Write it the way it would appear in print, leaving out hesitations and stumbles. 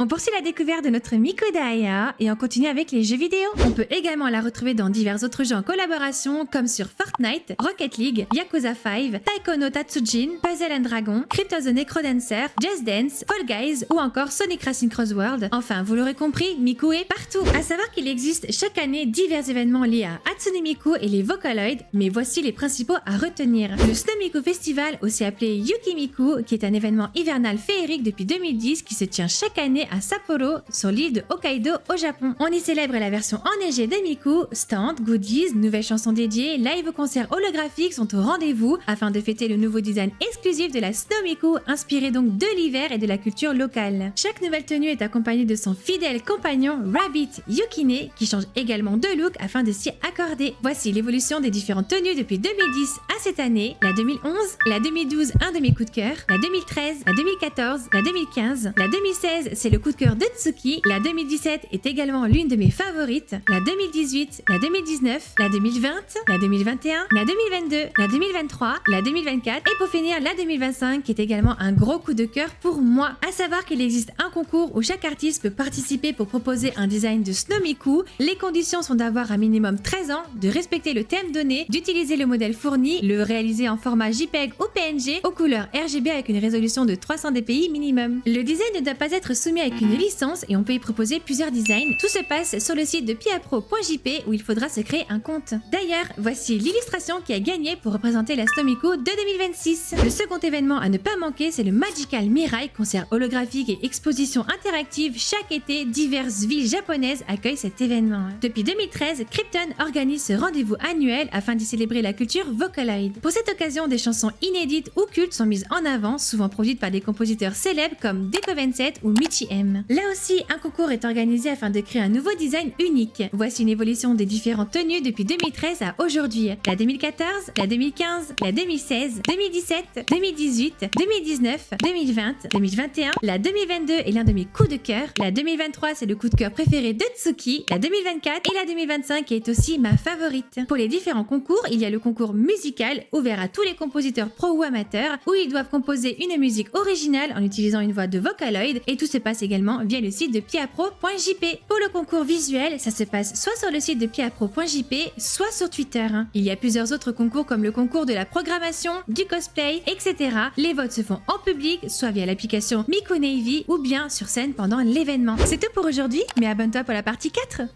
On poursuit la découverte de notre Miku Daya et on continue avec les jeux vidéo. On peut également la retrouver dans divers autres jeux en collaboration comme sur Fortnite, Rocket League, Yakuza 5, Taiko no Tatsujin, Puzzle and Dragon, Crypto the Necrodancer, Just Dance, Fall Guys ou encore Sonic Racing Cross World. Enfin, vous l'aurez compris, Miku est partout. À savoir qu'il existe chaque année divers événements liés à Hatsune Miku et les Vocaloid, mais voici les principaux à retenir. Le Snow Miku Festival, aussi appelé Yuki Miku, qui est un événement hivernal féerique depuis 2010 qui se tient chaque année à Sapporo, sur l'île de Hokkaido au Japon. On y célèbre la version enneigée de Miku, stands, goodies, nouvelles chansons dédiées, live concerts holographiques sont au rendez-vous afin de fêter le nouveau design exclusif de la Snow Miku, inspiré donc de l'hiver et de la culture locale. Chaque nouvelle tenue est accompagnée de son fidèle compagnon Rabbit Yukine, qui change également de look afin de s'y accorder. Voici l'évolution des différentes tenues depuis 2010 à cette année, la 2011, la 2012 un de mes coups de cœur, la 2013, la 2014, la 2015, la 2016 c'est le coup de cœur de Tsuki, la 2017 est également l'une de mes favorites, la 2018, la 2019, la 2020, la 2021, la 2022, la 2023, la 2024 et pour finir la 2025 qui est également un gros coup de cœur pour moi. À savoir qu'il existe un concours où chaque artiste peut participer pour proposer un design de Snow Miku. Les conditions sont d'avoir un minimum 13 ans, de respecter le thème donné, d'utiliser le modèle fourni, le réaliser en format JPEG ou PNG aux couleurs RGB avec une résolution de 300 dpi minimum. Le design ne doit pas être soumis avec une licence et on peut y proposer plusieurs designs. Tout se passe sur le site de piapro.jp où il faudra se créer un compte. D'ailleurs, voici l'illustration qui a gagné pour représenter la Snow Miku de 2026. Le second événement à ne pas manquer, c'est le Magical Mirai, concert holographique et exposition interactive. Chaque été, diverses villes japonaises accueillent cet événement. Depuis 2013, Krypton organise ce rendez-vous annuel afin d'y célébrer la culture Vocaloid. Pour cette occasion, des chansons inédites ou cultes sont mises en avant, souvent produites par des compositeurs célèbres comme Deco27 ou Michi M. Là aussi, un concours est organisé afin de créer un nouveau design unique. Voici une évolution des différentes tenues depuis 2013 à aujourd'hui. La 2014, la 2015, la 2016, 2017, 2018, 2019, 2020, 2021, la 2022 est l'un de mes coups de cœur. La 2023, c'est le coup de cœur préféré de Tsuki. La 2024 et la 2025 qui est aussi ma favorite. Pour les différents concours, il y a le concours musical ouvert à tous les compositeurs pro ou amateurs où ils doivent composer une musique originale en utilisant une voix de Vocaloid et tout se passe également via le site de piapro.jp. Pour le concours visuel, ça se passe soit sur le site de piapro.jp, soit sur Twitter. Il y a plusieurs autres concours comme le concours de la programmation, du cosplay, etc. Les votes se font en public, soit via l'application Miku Navy ou bien sur scène pendant l'événement. C'est tout pour aujourd'hui, mais abonne-toi pour la partie 4.